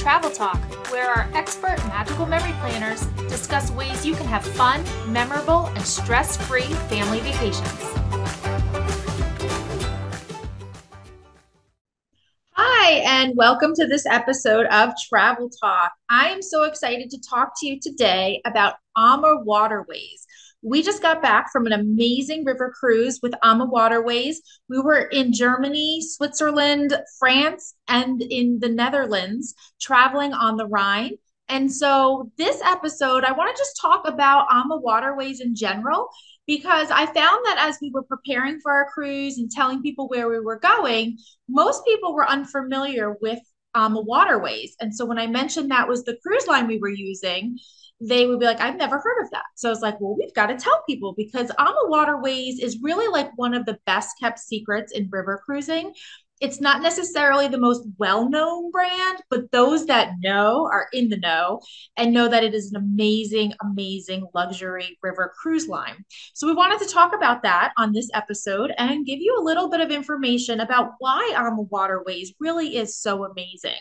Travel Talk, where our expert magical memory planners discuss ways you can have fun, memorable, and stress-free family vacations. Hi, and welcome to this episode of Travel Talk. I am so excited to talk to you today about AmaWaterways. We just got back from an amazing river cruise with AmaWaterways. We were in Germany, Switzerland, France, and in the Netherlands, traveling on the Rhine. And so this episode, I want to just talk about AmaWaterways in general, because I found that as we were preparing for our cruise and telling people where we were going, most people were unfamiliar with AmaWaterways. And so when I mentioned that was the cruise line we were using, they would be like, I've never heard of that. So I was like, well, we've got to tell people because AmaWaterways is really like one of the best kept secrets in river cruising. It's not necessarily the most well-known brand, but those that know are in the know and know that it is an amazing, amazing luxury river cruise line. So we wanted to talk about that on this episode and give you a little bit of information about why AmaWaterways really is so amazing.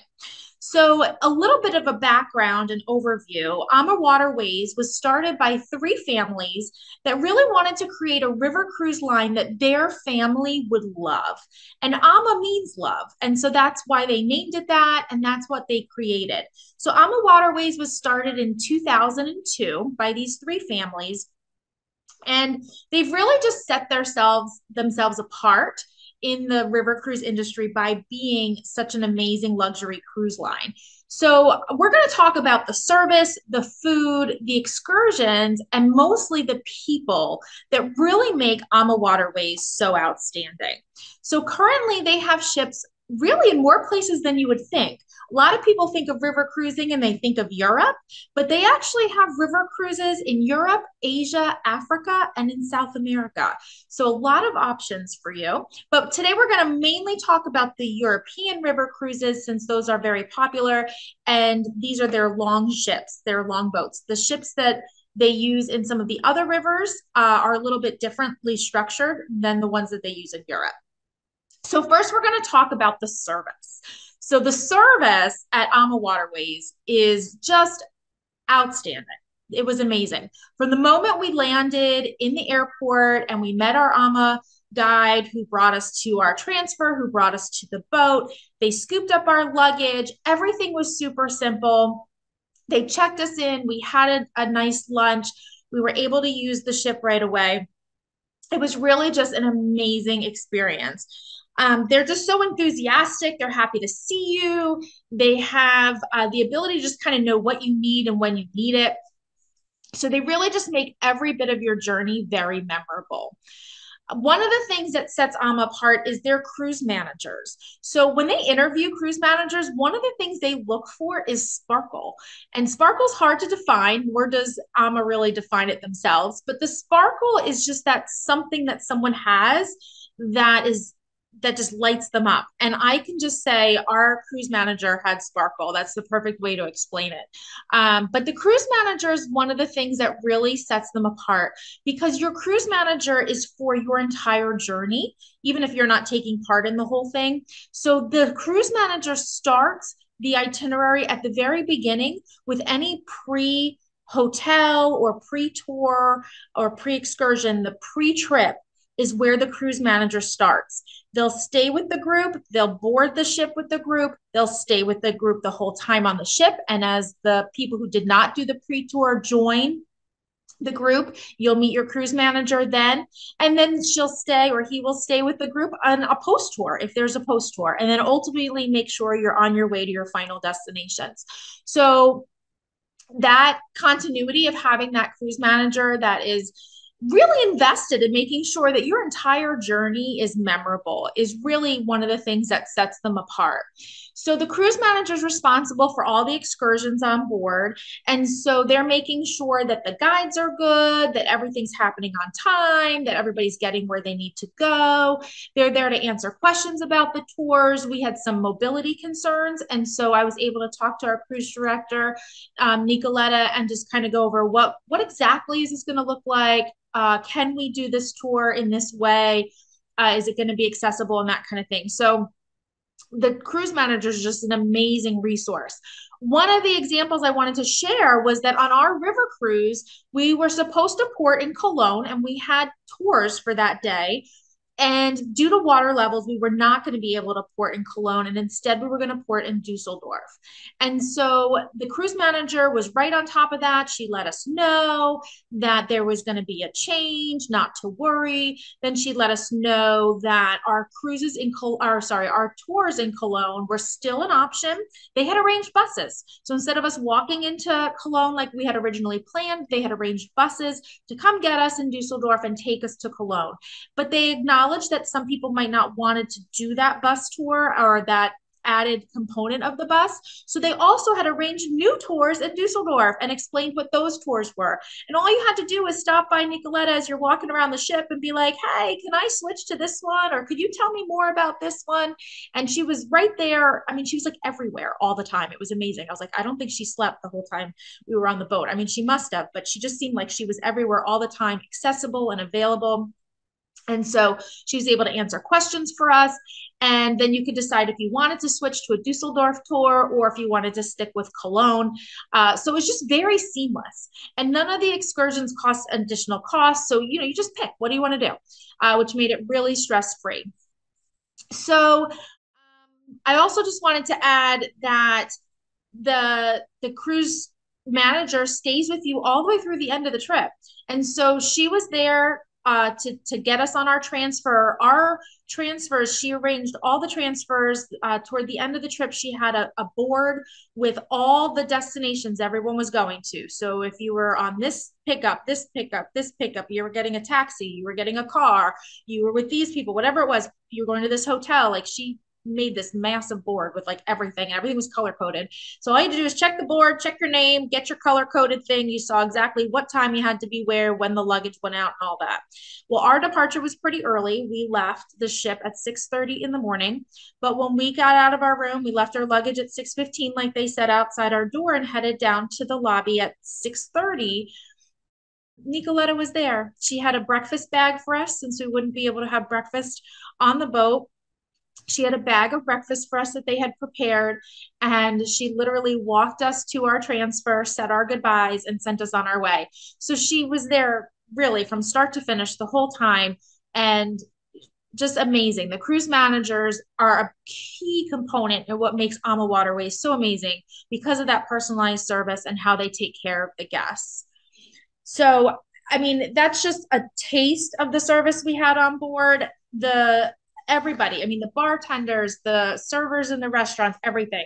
So, a little bit of a background and overview. AmaWaterways was started by three families that really wanted to create a river cruise line that their family would love. And Ama means love. And so that's why they named it that, and that's what they created. So, AmaWaterways was started in 2002 by these three families. And they've really just set themselves apart in the river cruise industry by being such an amazing luxury cruise line. So we're going to talk about the service, the food, the excursions, and mostly the people that really make AmaWaterways so outstanding. So currently they have ships really in more places than you would think. A lot of people think of river cruising and they think of Europe, but they actually have river cruises in Europe, Asia, Africa, and in South America. So a lot of options for you. But today we're going to mainly talk about the European river cruises since those are very popular. And these are their long ships, their long boats. The ships that they use in some of the other rivers are a little bit differently structured than the ones that they use in Europe. So first, we're going to talk about the service. So the service at AmaWaterways is just outstanding. It was amazing. From the moment we landed in the airport and we met our Ama guide who brought us to our transfer, who brought us to the boat, they scooped up our luggage. Everything was super simple. They checked us in. We had a nice lunch. We were able to use the ship right away. It was really just an amazing experience. They're just so enthusiastic. They're happy to see you. They have the ability to just kind of know what you need and when you need it. So they really just make every bit of your journey very memorable. One of the things that sets Ama apart is their cruise managers. So when they interview cruise managers, one of the things they look for is sparkle. And sparkle's hard to define, nor does Ama really define it themselves. But the sparkle is just that something that someone has that just lights them up. And I can just say our cruise manager had sparkle. That's the perfect way to explain it. But the cruise manager is one of the things that really sets them apart because your cruise manager is for your entire journey, even if you're not taking part in the whole thing. So the cruise manager starts the itinerary at the very beginning with any pre-hotel or pre-tour or pre-excursion. The pre-trip is where the cruise manager starts. They'll stay with the group, they'll board the ship with the group, they'll stay with the group the whole time on the ship. And as the people who did not do the pre-tour join the group, you'll meet your cruise manager then, and then she'll stay or he will stay with the group on a post tour if there's a post tour, and then ultimately make sure you're on your way to your final destinations. So that continuity of having that cruise manager that is really invested in making sure that your entire journey is memorable is really one of the things that sets them apart. So the cruise manager is responsible for all the excursions on board. And so they're making sure that the guides are good, that everything's happening on time, that everybody's getting where they need to go. They're there to answer questions about the tours. We had some mobility concerns. And so I was able to talk to our cruise director, Nicoletta, and just kind of go over what exactly is this going to look like? Can we do this tour in this way? Is it going to be accessible and that kind of thing? So The cruise manager is just an amazing resource. One of the examples I wanted to share was that on our river cruise, we were supposed to port in Cologne and we had tours for that day. And due to water levels, we were not going to be able to port in Cologne, and instead we were going to port in Dusseldorf. And so the cruise manager was right on top of that. She let us know that there was going to be a change, not to worry. Then she let us know that our cruises in our tours in Cologne were still an option. They had arranged buses. So instead of us walking into Cologne like we had originally planned, they had arranged buses to come get us in Dusseldorf and take us to Cologne. But they acknowledged that some people might not wanted to do that bus tour or that added component of the bus. So they also had arranged new tours in Dusseldorf and explained what those tours were. And all you had to do was stop by Nicoletta as you're walking around the ship and be like, hey, can I switch to this one? Or could you tell me more about this one? And she was right there. I mean, she was like everywhere all the time. It was amazing. I was like, I don't think she slept the whole time we were on the boat. I mean, she must have, but she just seemed like she was everywhere all the time, accessible and available. And so she was able to answer questions for us. And then you could decide if you wanted to switch to a Dusseldorf tour or if you wanted to stick with Cologne. So it was just very seamless. And none of the excursions cost additional costs. So, you just pick, what do you want to do? Which made it really stress-free. So I also just wanted to add that the cruise manager stays with you all the way through the end of the trip. And so she was there to get us on our transfer. Our transfers, she arranged all the transfers. Toward the end of the trip, she had a board with all the destinations everyone was going to. So if you were on this pickup, this pickup, this pickup, you were getting a taxi, you were getting a car, you were with these people, whatever it was, you were going to this hotel. Like she made this massive board with like everything, and everything was color coded. So all you had to do is check the board, check your name, get your color coded thing. You saw exactly what time you had to be where, when the luggage went out, and all that. Well, our departure was pretty early. We left the ship at 6:30 in the morning. But when we got out of our room, we left our luggage at 6:15, like they said, outside our door, and headed down to the lobby at 6:30. Nicoletta was there. She had a breakfast bag for us since we wouldn't be able to have breakfast on the boat. She had a bag of breakfast for us that they had prepared, and she literally walked us to our transfer, said our goodbyes, and sent us on our way. So she was there really from start to finish the whole time, and just amazing. The cruise managers are a key component in what makes AmaWaterways so amazing because of that personalized service and how they take care of the guests. So, I mean, that's just a taste of the service we had on board. The Everybody, I mean, the bartenders, the servers in the restaurants, everything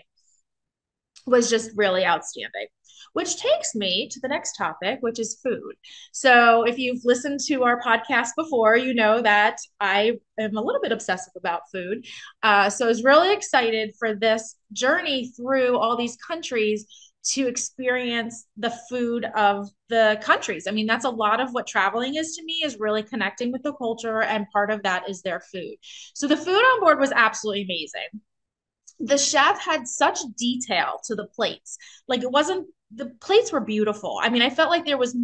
was just really outstanding. Which takes me to the next topic, which is food. So, if you've listened to our podcast before, you know that I am a little bit obsessive about food. So, I was really excited for this journey through all these countries to experience the food of the countries. I mean, that's a lot of what traveling is to me, is really connecting with the culture, and part of that is their food. So the food on board was absolutely amazing. The chef had such detail to the plates. Like, it wasn't, the plates were beautiful. I mean, I felt like there was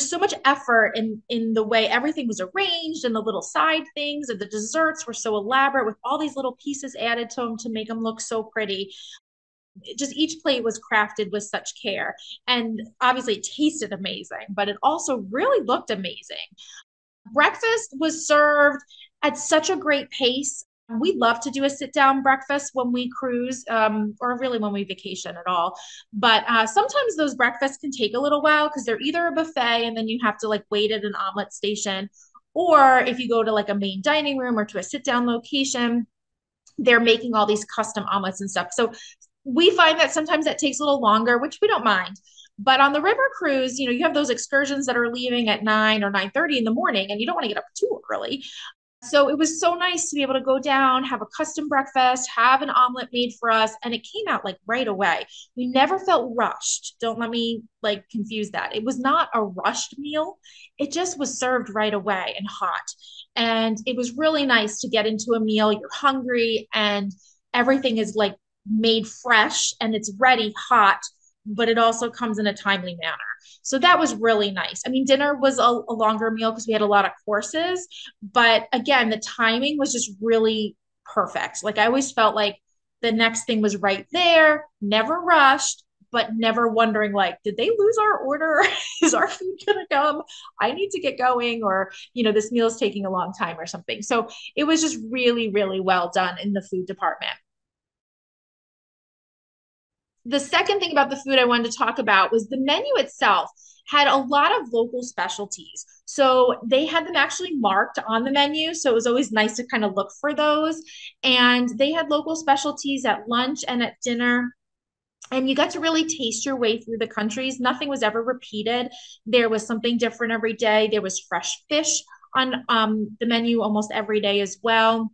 so much effort in the way everything was arranged, and the little side things, and the desserts were so elaborate with all these little pieces added to them to make them look so pretty. Just each plate was crafted with such care, and obviously it tasted amazing, but it also really looked amazing. Breakfast was served at such a great pace. We love to do a sit down breakfast when we cruise, or really when we vacation at all. But sometimes those breakfasts can take a little while because they're either a buffet and then you have to like wait at an omelet station, or if you go to like a main dining room or to a sit down location, they're making all these custom omelets and stuff. So we find that sometimes that takes a little longer, which we don't mind. But on the river cruise, you have those excursions that are leaving at 9 or 9:30 in the morning, and you don't want to get up too early. So it was so nice to be able to go down, have a custom breakfast, have an omelet made for us, and it came out like right away. We never felt rushed. Don't let me like confuse that. It was not a rushed meal. It just was served right away and hot. And it was really nice to get into a meal. You're hungry and everything is like made fresh and it's ready hot, but it also comes in a timely manner. So that was really nice. I mean, dinner was a longer meal because we had a lot of courses, but again, the timing was just really perfect. Like I always felt like the next thing was right there, never rushed, but never wondering like, did they lose our order? Is our food gonna come? I need to get going, or this meal is taking a long time or something. So it was just really, really well done in the food department. The second thing about the food I wanted to talk about was the menu itself had a lot of local specialties. So they had them actually marked on the menu. So it was always nice to kind of look for those. And they had local specialties at lunch and at dinner. And you got to really taste your way through the countries. Nothing was ever repeated. There was something different every day. There was fresh fish on the menu almost every day as well.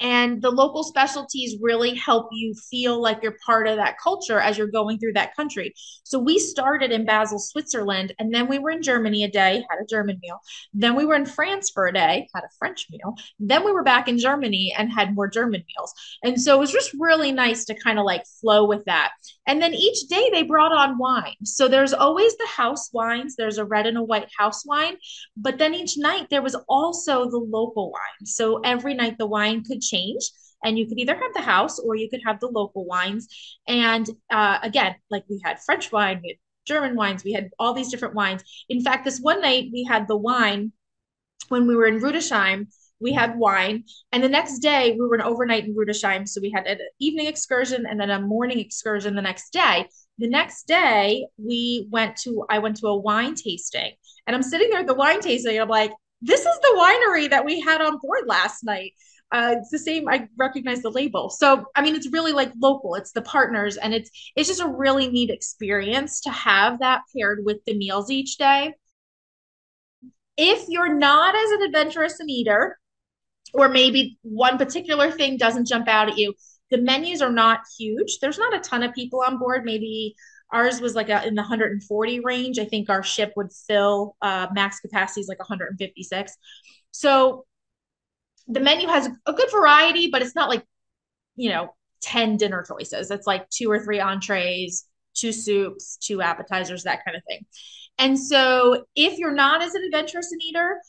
And the local specialties really help you feel like you're part of that culture as you're going through that country. So we started in Basel, Switzerland, and then we were in Germany a day, had a German meal. Then we were in France for a day, had a French meal. Then we were back in Germany and had more German meals. And so it was just really nice to kind of like flow with that. And then each day they brought on wine. So there's always the house wines. There's a red and a white house wine. But then each night there was also the local wine. So every night the wine could change, and you could either have the house or you could have the local wines. And again, like we had French wine, we had German wines, we had all these different wines. In fact, this one night we had the wine when we were in Rudesheim. We had wine, and the next day we were an overnight in Rudesheim. So we had an evening excursion and then a morning excursion the next day. The next day I went to a wine tasting, and I'm sitting there at the wine tasting, and I'm like, this is the winery that we had on board last night. It's the same. I recognize the label. So, I mean, it's really like local. It's the partners, and it's just a really neat experience to have that paired with the meals each day. If you're not as an adventurous an eater, or maybe one particular thing doesn't jump out at you, the menus are not huge. There's not a ton of people on board. Maybe ours was like in the 140 range. I think our ship would fill max capacity is like 156. So the menu has a good variety, but it's not like, you know, 10 dinner choices. It's like two or three entrees, two soups, two appetizers, that kind of thing. And so if you're not as an adventurous an eater,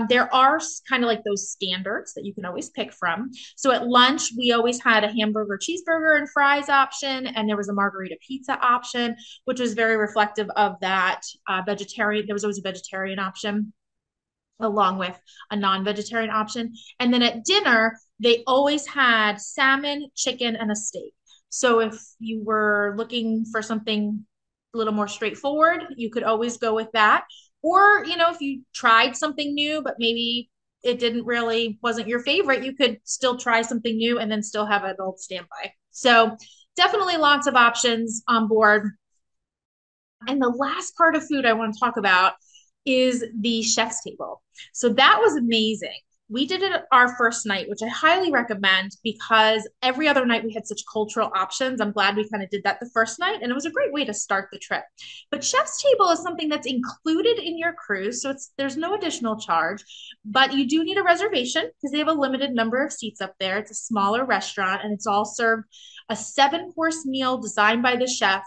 there are kind of like those standards that you can always pick from. So at lunch, we always had a hamburger, cheeseburger, and fries option, and there was a margarita pizza option, which was very reflective of that vegetarian. There was always a vegetarian option along with a non-vegetarian option. And then at dinner, they always had salmon, chicken, and a steak. So if you were looking for something a little more straightforward, you could always go with that. Or, if you tried something new, but maybe it didn't really wasn't your favorite, you could still try something new and then still have an old standby. So definitely lots of options on board. And the last part of food I want to talk about is the chef's table. So that was amazing. We did it our first night, which I highly recommend because every other night we had such cultural options. I'm glad we kind of did that the first night, and it was a great way to start the trip. But chef's table is something that's included in your cruise, so there's no additional charge, but you do need a reservation because they have a limited number of seats up there. It's a smaller restaurant, and it's all served a 7-course meal designed by the chef,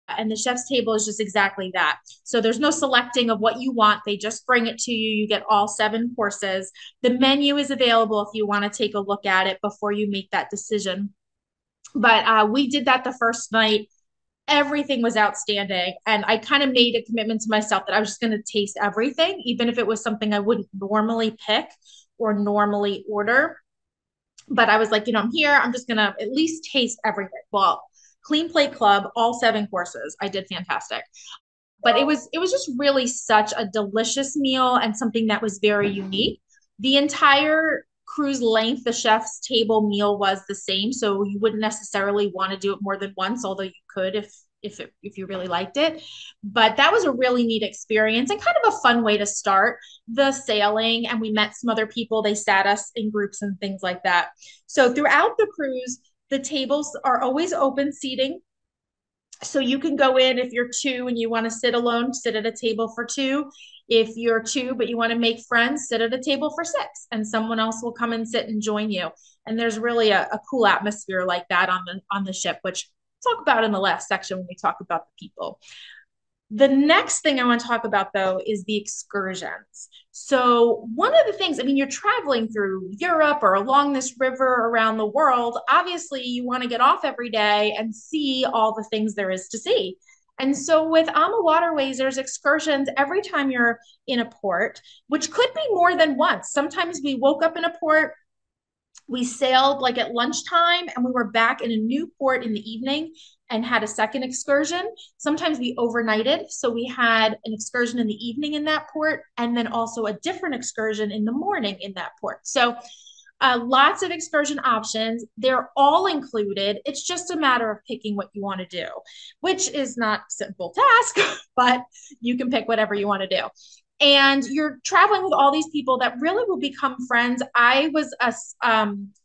and the chef's table is just exactly that. So there's no selecting of what you want. They just bring it to you. You get all 7 courses. The menu is available if you want to take a look at it before you make that decision. But we did that the first night. Everything was outstanding. And I kind of made a commitment to myself that I was just going to taste everything, even if it was something I wouldn't normally pick or normally order. But I was like, I'm here. I'm just going to at least taste everything. Well, Clean Plate Club, all 7 courses. I did fantastic. But it was just really such a delicious meal and something that was very unique. The entire cruise length, the chef's table meal was the same, so you wouldn't necessarily want to do it more than once, although you could if you really liked it. But that was a really neat experience and kind of a fun way to start the sailing. And we met some other people. They sat us in groups and things like that. So throughout the cruise, the tables are always open seating. So you can go in if you're two and you want to sit alone, sit at a table for two. If you're two, but you want to make friends, sit at a table for 6, and someone else will come and sit and join you. And there's really a cool atmosphere like that on the ship, which I'll talk about in the last section when we talk about the people. The next thing I want to talk about, though, is the excursions. So, one of the things, I mean, you're traveling through Europe or along this river around the world. Obviously, you want to get off every day and see all the things there is to see. And so, with AmaWaterways, there's excursions every time you're in a port, which could be more than once. Sometimes we woke up in a port, we sailed like at lunchtime, and we were back in a new port in the evening and had a second excursion. Sometimes we overnighted. So we had an excursion in the evening in that port and then also a different excursion in the morning in that port. So lots of excursion options. They're all included. It's just a matter of picking what you want to do, which is not a simple task, but you can pick whatever you want to do. And you're traveling with all these people that really will become friends. I was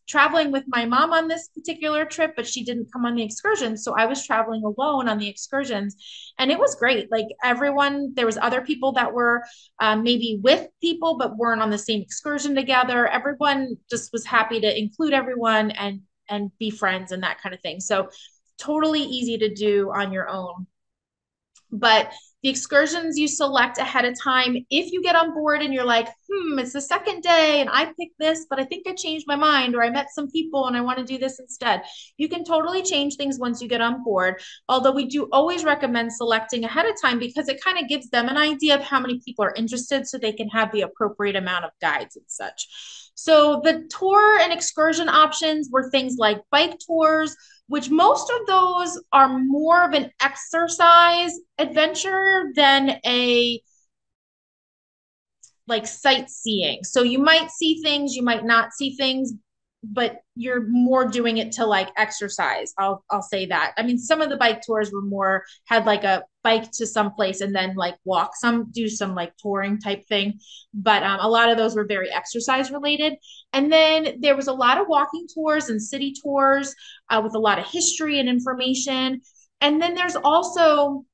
traveling with my mom on this particular trip, but she didn't come on the excursions. So I was traveling alone on the excursions. And it was great. Like everyone, there was other people that were maybe with people, but weren't on the same excursion together. Everyone just was happy to include everyone and be friends and that kind of thing. So totally easy to do on your own. But the excursions you select ahead of time. If you get on board and you're like, it's the second day and I picked this, but I think I changed my mind, or I met some people and I want to do this instead, you can totally change things once you get on board. Although we do always recommend selecting ahead of time because it kind of gives them an idea of how many people are interested so they can have the appropriate amount of guides and such. So the tour and excursion options were things like bike tours, which most of those are more of an exercise adventure than a like sightseeing. So you might see things, you might not see things, but you're more doing it to like exercise. I'll say that. I mean, some of the bike tours were more had like a bike to some place and then like walk. Some do some like touring type thing, but a lot of those were very exercise related. And then there was a lot of walking tours and city tours with a lot of history and information. And then there's also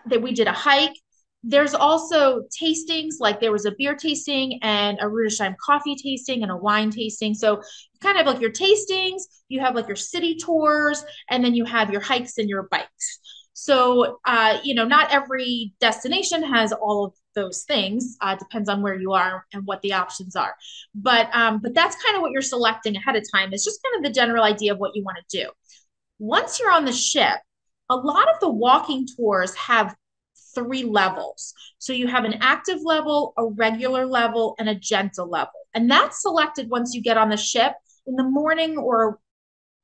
that we did a hike. There's also tastings, like there was a beer tasting and a Rudesheim coffee tasting and a wine tasting. So kind of like your tastings, you have like your city tours, and then you have your hikes and your bikes. So, not every destination has all of those things. Depends on where you are and what the options are. But that's kind of what you're selecting ahead of time. It's just kind of the general idea of what you want to do. Once you're on the ship, a lot of the walking tours have three levels. So you have an active level, a regular level, and a gentle level. And that's selected once you get on the ship in the morning or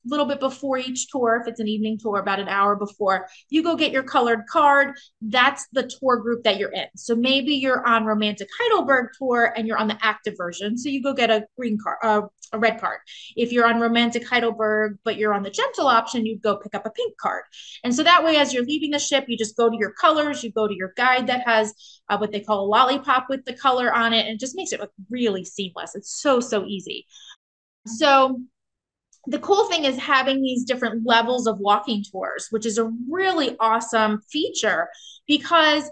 little bit before each tour. If it's an evening tour, about an hour before, you go get your colored card. That's the tour group that you're in. So maybe you're on Romantic Heidelberg tour and you're on the active version. So you go get a green card, a red card. If you're on Romantic Heidelberg, but you're on the gentle option, you'd go pick up a pink card. And so that way, as you're leaving the ship, you just go to your colors, you go to your guide that has what they call a lollipop with the color on it, and it just makes it look really seamless. It's so, so easy. So the cool thing is having these different levels of walking tours, which is a really awesome feature because,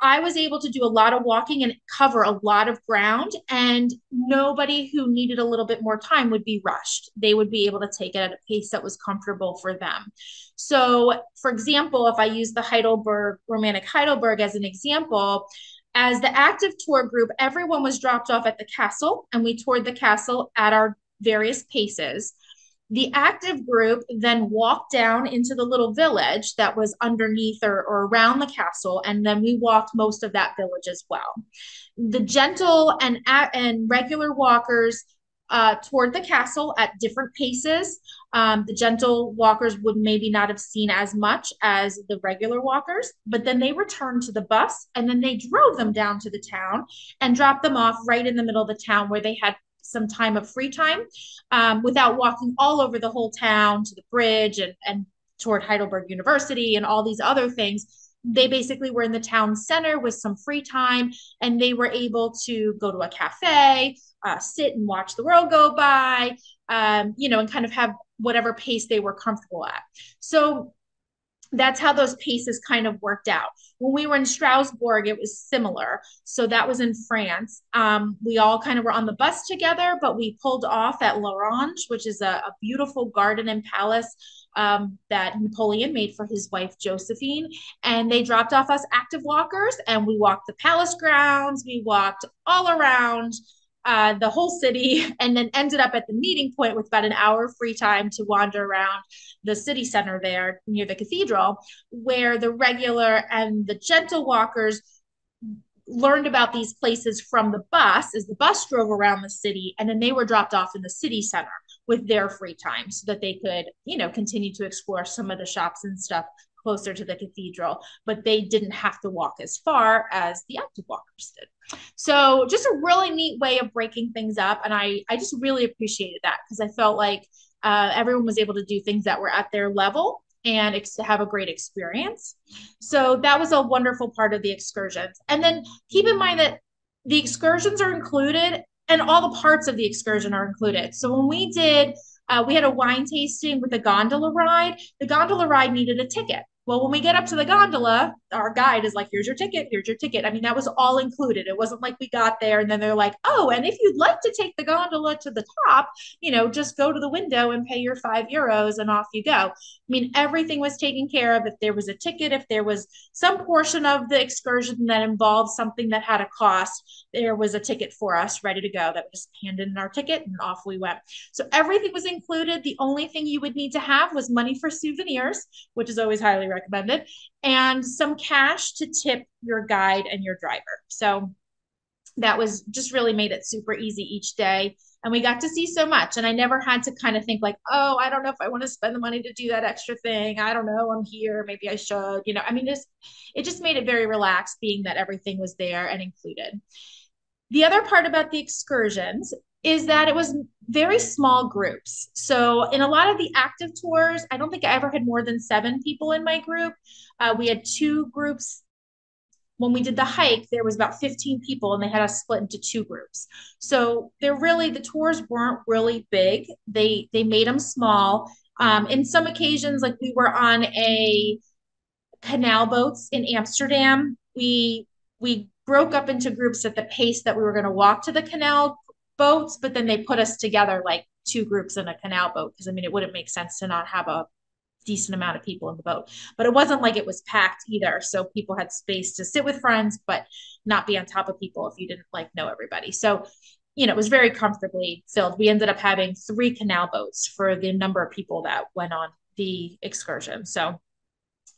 I was able to do a lot of walking and cover a lot of ground, and nobody who needed a little bit more time would be rushed. They would be able to take it at a pace that was comfortable for them. So, for example, if I use the Romantic Heidelberg as an example, as the active tour group, everyone was dropped off at the castle and we toured the castle at our various paces. The active group then walked down into the little village that was underneath or around the castle, and then we walked most of that village as well. The gentle and regular walkers toward the castle at different paces. The gentle walkers would maybe not have seen as much as the regular walkers, but then they returned to the bus and then they drove them down to the town and dropped them off right in the middle of the town where they had some time of free time without walking all over the whole town to the bridge and toward Heidelberg University and all these other things. They basically were in the town center with some free time and they were able to go to a cafe, sit and watch the world go by, and kind of have whatever pace they were comfortable at. So that's how those paces kind of worked out. When we were in Strasbourg, it was similar. So that was in France. We all kind of were on the bus together, but we pulled off at L'Orange, which is a beautiful garden and palace that Napoleon made for his wife Josephine. And they dropped off us active walkers, and we walked the palace grounds. We walked all around the whole city, and then ended up at the meeting point with about an hour free time to wander around the city center there near the cathedral, where the regular and the gentle walkers learned about these places from the bus as the bus drove around the city, and then they were dropped off in the city center with their free time so that they could, continue to explore some of the shops and stuff closer to the cathedral, but they didn't have to walk as far as the active walkers did. So just a really neat way of breaking things up. And I just really appreciated that because I felt like everyone was able to do things that were at their level and have a great experience. So that was a wonderful part of the excursions. And then keep in mind that the excursions are included and all the parts of the excursion are included. So when we had a wine tasting with a gondola ride. The gondola ride needed a ticket. Well, when we get up to the gondola, our guide is like, here's your ticket, here's your ticket. I mean, that was all included. It wasn't like we got there and then they're like, oh, and if you'd like to take the gondola to the top, just go to the window and pay your €5 and off you go. I mean, everything was taken care of. If there was a ticket, if there was some portion of the excursion that involved something that had a cost, there was a ticket for us ready to go that we just handed in our ticket and off we went. So everything was included. The only thing you would need to have was money for souvenirs, which is always highly recommended, and some cash to tip your guide and your driver. So that was just really made it super easy each day. And we got to see so much. And I never had to kind of think like, oh, I don't know if I want to spend the money to do that extra thing. I don't know. I'm here. Maybe I should. I mean, it just made it very relaxed being that everything was there and included. The other part about the excursions is that it was very small groups. So in a lot of the active tours, I don't think I ever had more than 7 people in my group. We had 2 groups. When we did the hike, there was about 15 people and they had us split into 2 groups. So the tours weren't really big. They made them small. In some occasions, like we were on a canal boats in Amsterdam. We broke up into groups at the pace that we were going to walk to the canal boats, but then they put us together like 2 groups in a canal boat because I mean it wouldn't make sense to not have a decent amount of people in the boat. But it wasn't like it was packed either, so people had space to sit with friends but not be on top of people if you didn't like know everybody. So it was very comfortably filled. We ended up having 3 canal boats for the number of people that went on the excursion. So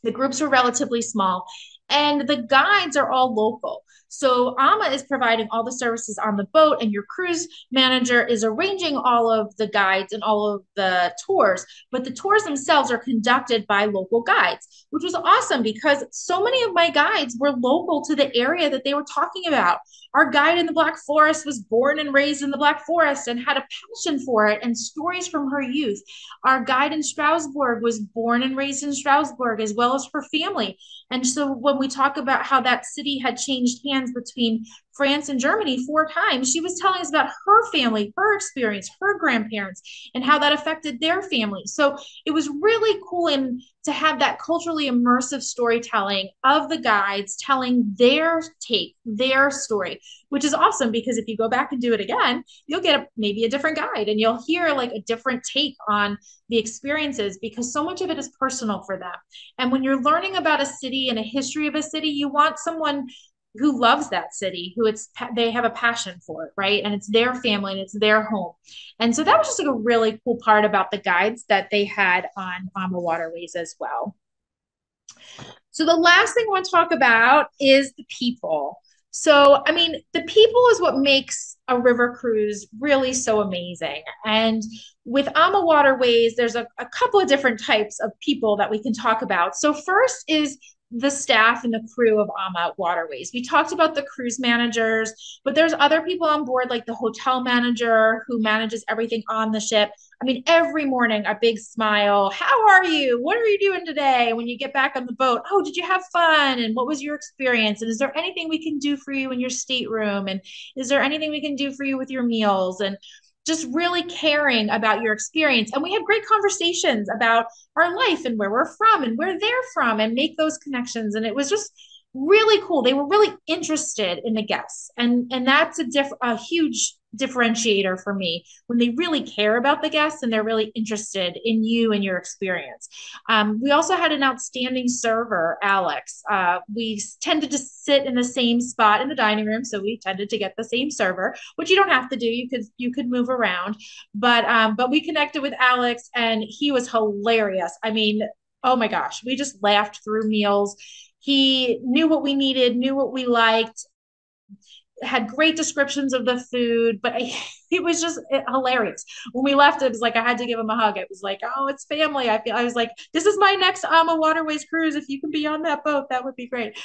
the groups were relatively small and the guides are all local. So AMA is providing all the services on the boat and your cruise manager is arranging all of the guides and all of the tours, but the tours themselves are conducted by local guides, which was awesome because so many of my guides were local to the area that they were talking about. Our guide in the Black Forest was born and raised in the Black Forest and had a passion for it and stories from her youth. Our guide in Strasbourg was born and raised in Strasbourg as well as her family. And so when we talk about how that city had changed hands between France and Germany 4 times, she was telling us about her family, her experience, her grandparents, and how that affected their family. So it was really cool to have that culturally immersive storytelling of the guides telling their take, their story, which is awesome because if you go back and do it again, you'll get maybe a different guide and you'll hear like a different take on the experiences because so much of it is personal for them. And when you're learning about a city and a history of a city, you want someone who loves that city, they have a passion for it, right? And it's their family and it's their home. And so that was just like a really cool part about the guides that they had on AmaWaterways as well. So the last thing I want to talk about is the people. So, I mean, the people is what makes a river cruise really so amazing. And with AmaWaterways, there's a couple of different types of people that we can talk about. So first is the staff and the crew of AmaWaterways. We talked about the cruise managers, but there's other people on board, like the hotel manager who manages everything on the ship. I mean, every morning, a big smile. How are you? What are you doing today? When you get back on the boat, oh, did you have fun? And what was your experience? And is there anything we can do for you in your stateroom? And is there anything we can do for you with your meals? And just really caring about your experience. And we had great conversations about our life and where we're from and where they're from and make those connections. And it was just really cool. They were really interested in the guests. And that's a huge differentiator for me when they really care about the guests and they're really interested in you and your experience. We also had an outstanding server, Alex. We tended to sit in the same spot in the dining room, so we tended to get the same server, which you don't have to do. You could move around, but we connected with Alex, and he was hilarious. I mean, oh my gosh, we just laughed through meals. He knew what we needed, knew what we liked, had great descriptions of the food, but it was just hilarious. When we left, it was like I had to give him a hug. It was like, oh, it's family. I was like, this is my next AmaWaterways cruise. If you can be on that boat, that would be great.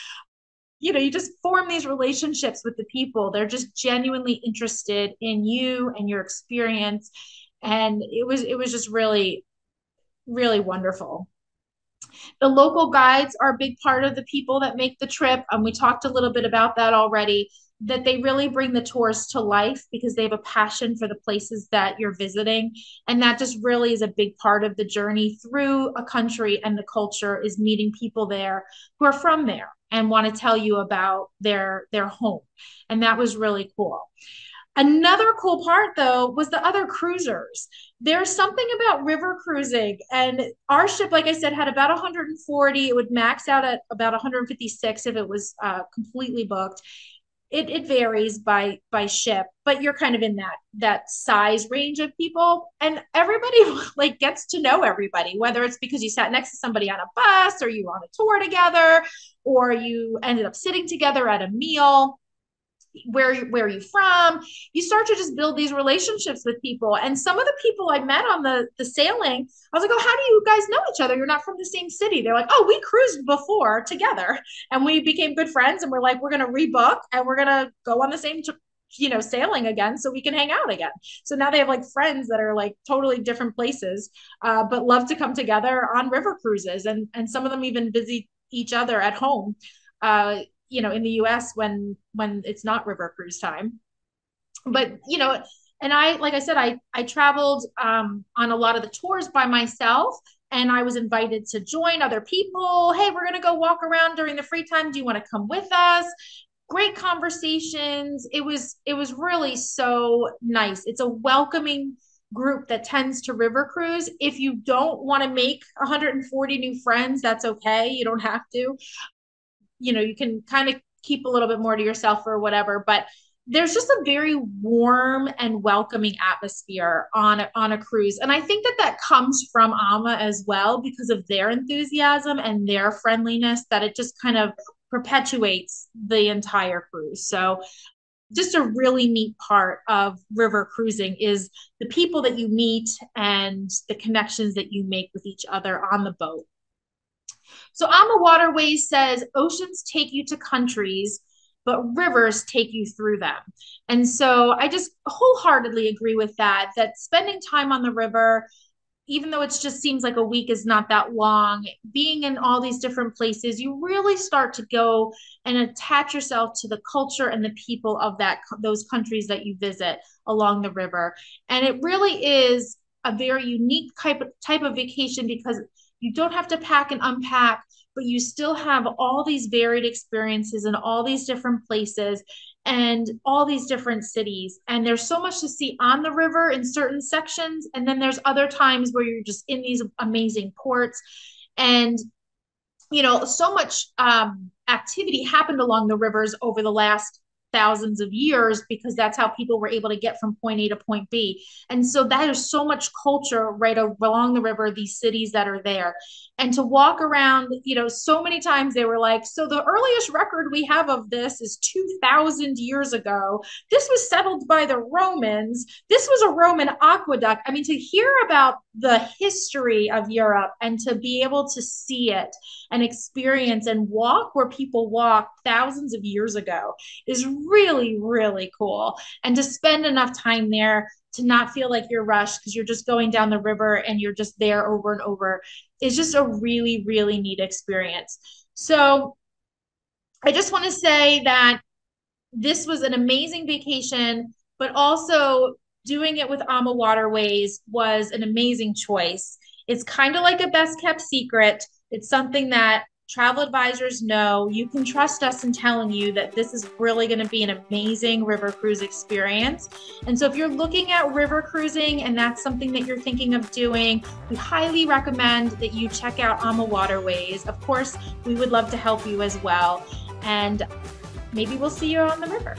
You just form these relationships with the people. They're just genuinely interested in you and your experience. And it was just really, really wonderful. The local guides are a big part of the people that make the trip. We talked a little bit about that already, that they really bring the tours to life because they have a passion for the places that you're visiting. And that just really is a big part of the journey through a country and the culture, is meeting people there who are from there and want to tell you about their home. And that was really cool. Another cool part, though, was the other cruisers. There's something about river cruising, and our ship, like I said, had about 140. It would max out at about 156 if it was completely booked. It varies by ship, but you're kind of in that size range of people, and everybody like gets to know everybody, whether it's because you sat next to somebody on a bus, or you were on a tour together, or you ended up sitting together at a meal. Where are you from? You start to just build these relationships with people. And some of the people I met on the sailing, I was like, oh, how do you guys know each other? You're not from the same city. They're like, oh, we cruised before together, and we became good friends, and we're like, we're going to rebook, and we're going to go on the same sailing again so we can hang out again. So now they have like friends that are like totally different places, but love to come together on river cruises, and some of them even visit each other at home, uh, in the US when it's not river cruise time. But and like I said, I traveled on a lot of the tours by myself, and I was invited to join other people. Hey, we're gonna go walk around during the free time. Do you want to come with us? Great conversations. It was really so nice. It's a welcoming group that tends to river cruise. If you don't want to make 140 new friends, that's okay. You don't have to. You can kind of keep a little bit more to yourself or whatever, but there's just a very warm and welcoming atmosphere on a cruise. And I think that comes from AMA as well, because of their enthusiasm and their friendliness, that it just kind of perpetuates the entire cruise. So just a really neat part of river cruising is the people that you meet and the connections that you make with each other on the boat. So AmaWaterways says oceans take you to countries, but rivers take you through them. And so I just wholeheartedly agree with that spending time on the river, even though it just seems like a week is not that long, being in all these different places, you really start to go and attach yourself to the culture and the people of those countries that you visit along the river. And it really is a very unique type of vacation, because you don't have to pack and unpack, but you still have all these varied experiences in all these different places and all these different cities. And there's so much to see on the river in certain sections. And then there's other times where you're just in these amazing ports. And so much activity happened along the rivers over the last thousands of years, because that's how people were able to get from point A to point B. And so that is so much culture right along the river, these cities that are there. And to walk around, so many times they were like, so the earliest record we have of this is 2,000 years ago. This was settled by the Romans. This was a Roman aqueduct. I mean, to hear about the history of Europe and to be able to see it and experience and walk where people walked thousands of years ago is really, really cool. And to spend enough time there to not feel like you're rushed because you're just going down the river and you're just there over and over is just a really, really neat experience. So I just want to say that this was an amazing vacation, but also doing it with AmaWaterways was an amazing choice. It's kind of like a best kept secret. It's something that travel advisors know you can trust us in telling you that this is really going to be an amazing river cruise experience. And so if you're looking at river cruising and that's something that you're thinking of doing, we highly recommend that you check out AmaWaterways. Of course, we would love to help you as well. And maybe we'll see you on the river.